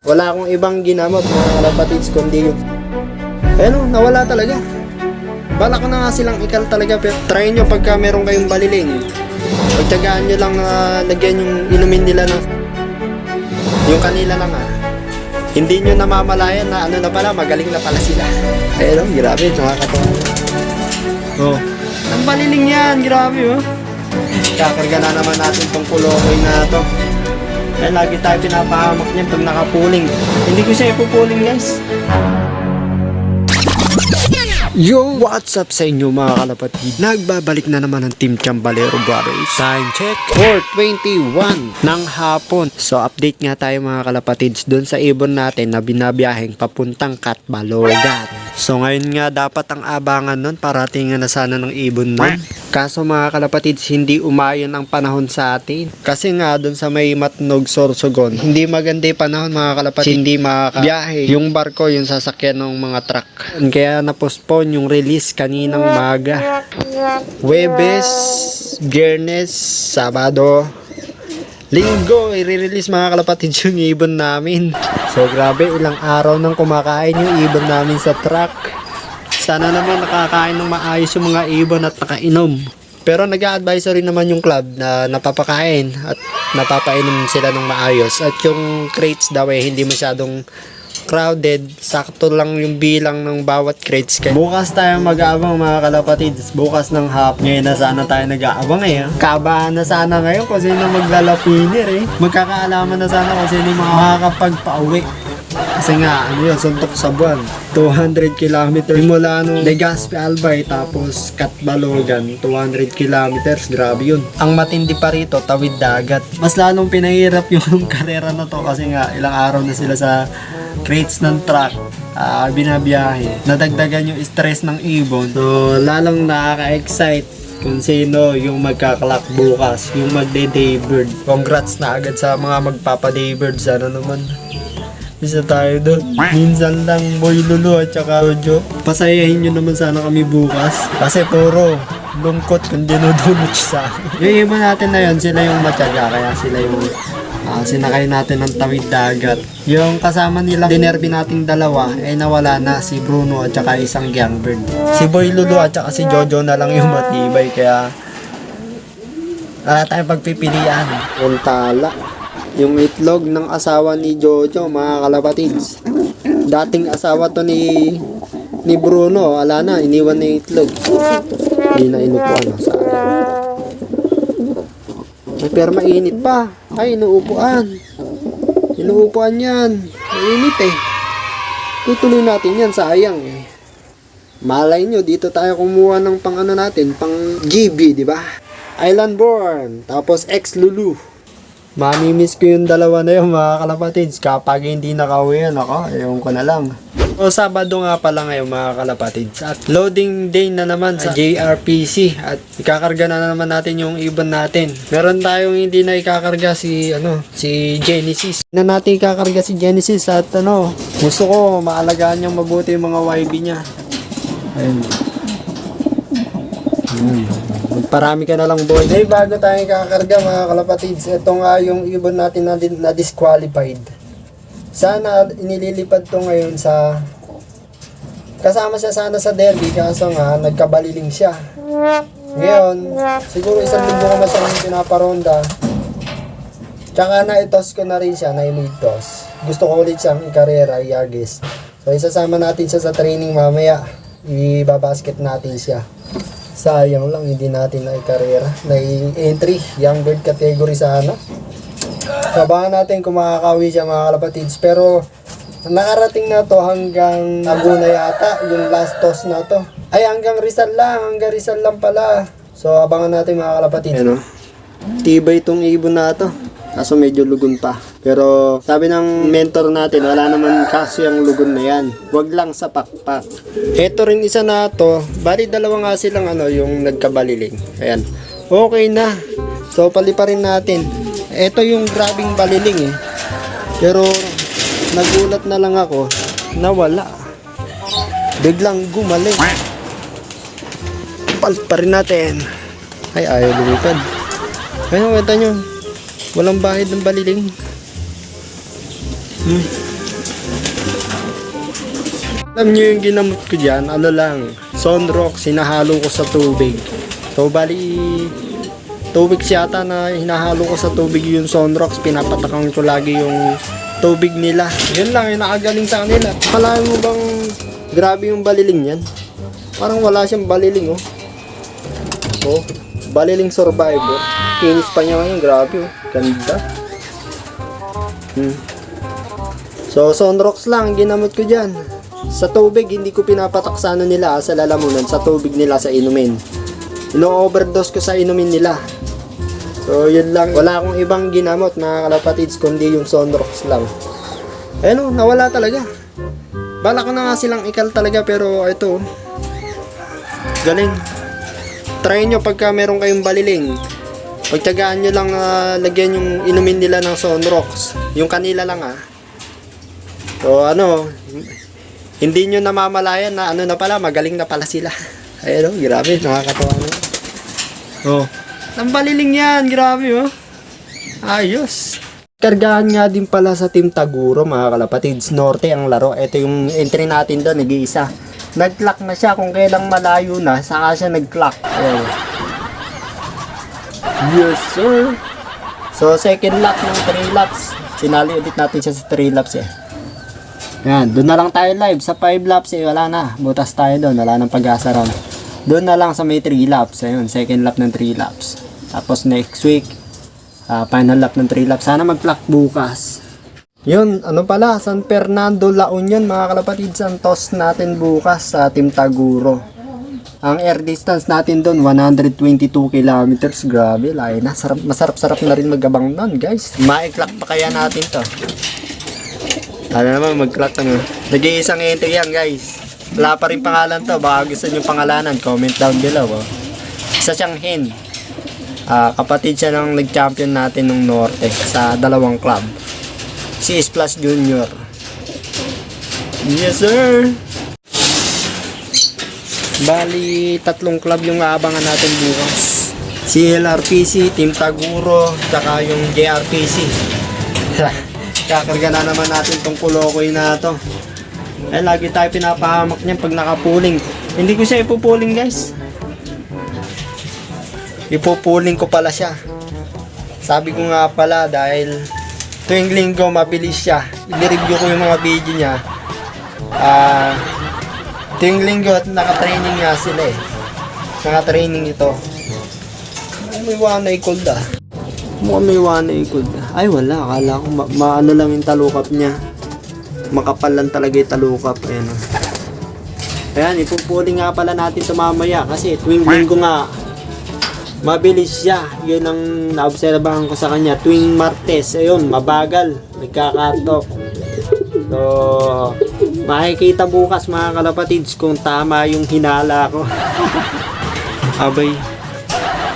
Wala akong ibang ginamot mga kalapatids kundi yung ayun, nawala talaga. Bala ko na nga silang ikal talaga, pero try nyo pagka meron kayong baliling. Pagtyagaan nyo lang lagyan yung inumin nila ng yung kanila lang Hindi nyo namamalayan na ano na pala, magaling na pala sila. Ayun, grabe, nakakatawa. Oh, ang baliling yan, grabe oh. Kakarga na naman natin tong kulokoy na to. Eh, lagi tayo pinapahamak niyan pag nakapuling. Hindi ko siya ipupuling, guys. Yo, what's up sa inyo mga kalapatid? Nagbabalik na naman ang Team Chambalero Brothers. Time check, 4:21 ng hapon. So, update nga tayo mga kalapatids doon sa ibon natin na binabiyaheng papuntang Catbalogan. So, ngayon nga dapat ang abangan nun, paratingan na sana ng ibon nun. Kaso mga kalapatids, hindi umayon ang panahon sa atin. Kasi nga doon sa may Matnog, Sorsogon, hindi maganda yung panahon mga kalapatids. Hindi makakabiyahe yung barko, yung sasakyan ng mga truck. Kaya na-postpone yung release kaninang maga. Huwebes, Biyernes, Sabado, Linggo, i-release mga kalapatids yung ibon namin. So grabe, ilang araw nang kumakain yung ibon namin sa truck. Sana naman nakakain ng maayos yung mga ibon at nakainom. Pero nag-a-advisory naman yung club na napapakain at napapainom sila ng maayos. At yung crates daw hindi masyadong crowded, sakto lang yung bilang ng bawat crates. Bukas tayo mag-aabang mga kalapatids. Bukas ng hap. Ngayon na sana tayo nag-aabang Kabahan na sana ngayon kung sino maglalapinir Magkakaalaman na sana kung sino makakapagpauwi. Kasi nga, ano yun, suntok sa buwan. 200 kilometers mula Legazpi Albay tapos Catbalogan, 200 kilometers. Grabe yun. Ang matindi pa rito, tawid dagat. Mas lalong pinahirap yung karera na to kasi nga, ilang araw na sila sa crates ng truck, binabiyahe. Nadagdagan yung stress ng ibon. So, lalong nakaka-excite kung sino yung magkakalak bukas, yung magde-daybird. Congrats na agad sa mga magpapa-daybird. Sana naman isa tayo doon. Minsan lang Boy Lulu at saka Jojo. Pasayahin nyo naman sana kami bukas. Kasi puro lungkot kung dinudulot sa akin. Yung iba natin na yun, sila yung matyaga. Kaya sila yung sinakay natin ng tawid dagat. Yung kasama nila, dinerby nating dalawa, nawala na si Bruno at saka isang gangbird. Si Boy Lulu at saka si Jojo na lang yung matibay. Kaya wala tayong pagpipilian. Yung tala. Yung itlog ng asawa ni Jojo, mga kalapatids. Dating asawa to ni Bruno, ala na, iniwan na yung itlog. Hindi na inupuan sayang. Pero mainit pa. Ay, inuupuan. Inuupuan yan. Mainit Tutuloy natin yan, sayang Malay nyo, dito tayo kumuha ng pang ano natin, pang GB, di ba? Island Born, tapos ex-Lulu. Mamimiss ko yung dalawa na yun mga kalapatids. Kapag hindi nakauwi yan ewan ko na lang. O Sabado nga pala ngayon mga kalapatids. At loading day na naman sa JRPC. At ikakarga na naman natin yung ibon natin. Meron tayong hindi na ikakarga si Genesis. Na natin ikakarga si Genesis at gusto ko maalagaan niyang mabuti yung mga YB niya. Ayun. Magparami ka na lang boy. Bago tayo kakarga mga kalapatids, ito nga yung ibon natin na disqualified. Sana inililipad to ngayon sa kasama siya sana sa derby, kaso nga nagkabaliling siya. Ngayon siguro 1 linggo ko na siyang pinaparonda, tsaka na-toss ko na rin siya, na-mid-toss. Gusto ko ulit siyang ikarera, i-agis. So isasama natin siya sa training mamaya, ibabasket natin siya. Sayang lang, hindi natin na-karera. Na-entry, young bird category sana. Sabahan natin kung makakawi siya mga kalapatids. Pero, nakarating na to hanggang Laguna yata, yung last toss na to. Ay, hanggang Rizal lang pala. So, abangan natin mga kalapatids. Tibay itong ibon na to. Kaso medyo lugon pa. Pero sabi ng mentor natin, wala naman kaso yung lugon na yan. Wag lang sa pakpak. Ito rin isa na to. Bali dalawa nga silang yung nagkabaliling. Ayan. Okay na. So paliparin natin. Ito yung grabing baliling Pero nagulat na lang ako na wala. Biglang gumaling. Paliparin natin. Ay, ayaw lumipad. Ayun, kita nyo. Walang bahid ng baliling. Alam nyo yung ginamot ko dyan, ano lang, Sunrox, sinahalo ko sa tubig. So bali, 2 weeks yata na hinahalo ko sa tubig yung Sunrox, pinapatakan ko lagi yung tubig nila. Yun lang, yung nakagaling sa kanila. Kalahin mo bang grabe yung baliling yan? Parang wala siyang baliling, oh. Oh, baliling survivor. Kinis pa niya ngayon, grabe, oh. Ganda. So, Sunrox lang, ginamot ko dyan. Sa tubig, hindi ko pinapatak sa ano nila, sa lalamunan, sa tubig nila sa inumin. Ino-overdose ko sa inumin nila. So, yun lang. Wala akong ibang ginamot, mga kalapatids, kundi yung Sunrox lang. Ayun, nawala talaga. Bala ko na nga silang ikal talaga, pero ito, galing. Try nyo pagka meron kayong baliling. Pagtyagaan nyo lang lagyan yung inumin nila ng Sunrox. Yung kanila lang, So, hindi nyo namamalayan na ano na pala, magaling na pala sila. Ayun, grabe, nakakatawa na. Oh, ang baliling yan, grabe, oh. Ayos. Kargahan nga din pala sa Team Taguro, mga kalapatids. Norte ang laro. Ito yung entry natin doon, nag-iisa. Nag-clock na siya kung kailang malayo na, saka siya nag-clock. Ayun. Yes, sir. So, second lap ng 3 laps. Sinali ulit natin siya sa 3 laps, Yan, doon na lang tayo live. Sa 5 laps, wala na. Butas tayo doon, wala nang pag-asa ron. Doon na lang sa may 3 laps. Ayun, second lap ng 3 laps. Tapos next week, final lap ng 3 laps. Sana mag-clock bukas. Yun, ano pala, San Fernando, La Union, mga kalapatids. Ang toss natin bukas sa Team Taguro. Ang air distance natin doon, 122 kilometers. Grabe, layo na. Masarap-sarap na rin mag-abang nun, guys. Ma-clock pa kaya natin to. Ano naman, mag-clock nag-iisang entry yan, guys. Wala pa rin pangalan to. Baka gusto nyo pangalanan, comment down below. Isa siyang hen. Kapatid siya ng nag-champion natin nung Norte sa 2 club. Si Splash Junior. Yes, sir! Bali, 3 club yung aabangan natin bukas. Si LRPC, Team Taguro, tsaka yung JRPC. Kakarga na naman natin tong kulokoy na to. Lagi tayo pinapahamak niyan pag nakapuling. Hindi ko siya ipupuling, guys. Ipupuling ko pala siya. Sabi ko nga pala dahil tuwing linggo mabilis siya. I-review ko yung mga video niya. Tuwing linggo at naka-training nga sila Naka-training ito. May wanay cold Mukhang may wanay cold. Ay wala, akala ko maano lang yung talukap niya. Makapal lang talaga yung talukap. Ayan, ipupuling nga pala natin ito mamaya kasi tuwing linggo nga mabilis siya. Yun ang naobserbahan ko sa kanya. Tuwing Martes, ayun, mabagal, nagkakatok. So, makikita bukas, mga kalapatids, kung tama yung hinala ko. Abay,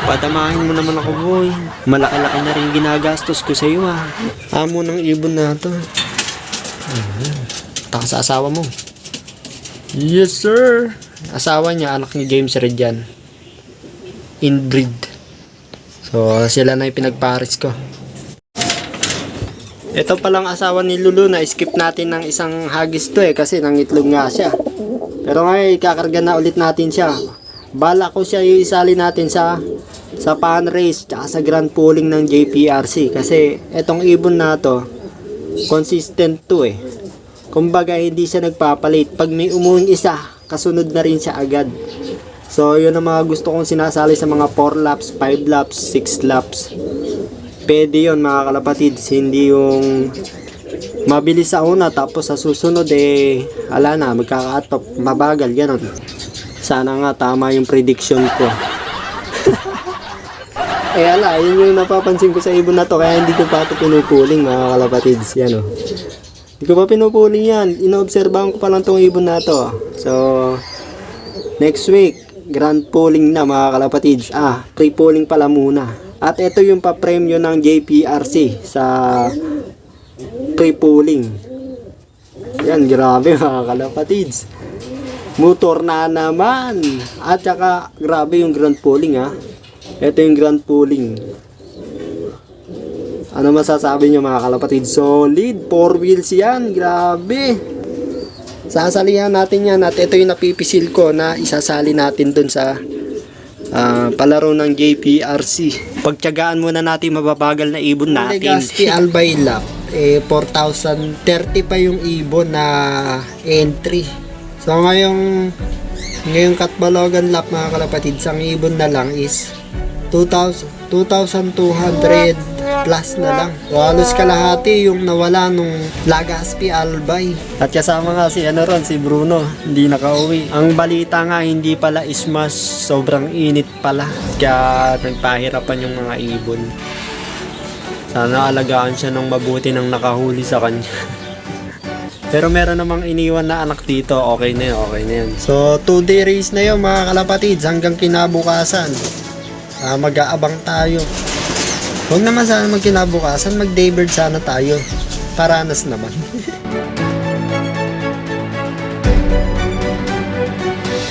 patamahin mo naman ako, boy. Malaki-laki na rin ginagastos ko sa iyo, Amo ng ibon na to. Taka sa asawa mo. Yes, sir. Asawa niya, anak ni James Red yan. Inbreed. So, sila na yung pinagparis ko. Ito palang asawa ni Lulu na skip natin ng isang hagis to kasi nangitlog nga siya. Pero ngayon, kakarga na ulit natin siya. Bala ko siya yung isali natin sa pan race tsaka sa grand pooling ng JPRC kasi etong ibon na to consistent to kumbaga hindi siya nagpapalit. Pag may umuwing isa, kasunod na rin siya agad. So yun ang mga gusto kong sinasali sa mga 4 laps, 5 laps, 6 laps. Pwede yun, mga kalapatids. Hindi yung mabilis sa una tapos sa susunod ala na, magkakaatop, mabagal, ganon. Sana nga tama yung prediction ko. Ala, yun yung napapansin ko sa ibon na to, kaya hindi ko pa ito pinupuling, mga kalapatids. Yan hindi ko pa pinupuling yan. Inoobserbahan ko pa lang tong ibon na to. So, next week, grand pooling na, mga kalapatids. Pre-pooling pala muna. At ito yung pa-premyo ng JPRC sa pre-pooling. Yan, grabe, mga kalapatids. Motor na naman. At saka, grabe yung grand pooling, Ito yung grand pooling. Ano masasabi nyo, mga kalapatid? Solid, 4 wheels yan, grabe. Sasalihan natin yan at ito yung napipisil ko na isasali natin dun sa palaro ng JPRC. Pagtiyagaan muna natin mababagal na ibon natin. Legazpi Albay Lap, 4,030 pa yung ibon na entry. So ngayong Katbalogan Lap mga kalapatid, ang ibon na lang is 2,200 plus na lang. So halos kalahati yung nawala nung Legazpi Albay. At kasama nga si si Bruno, hindi nakauwi. Ang balita nga hindi pala ismas, sobrang init pala. Kaya nagpahirapan yung mga ibon. Sana alagaan siya ng mabuti nang nakahuli sa kanya. Pero meron namang iniwan na anak dito, okay na yun. So 2-day race na yun mga kalapatids hanggang kinabukasan. Mag-aabang tayo. Huwag naman sana magkinabukasan, mag-daybird sana tayo. Paranas naman.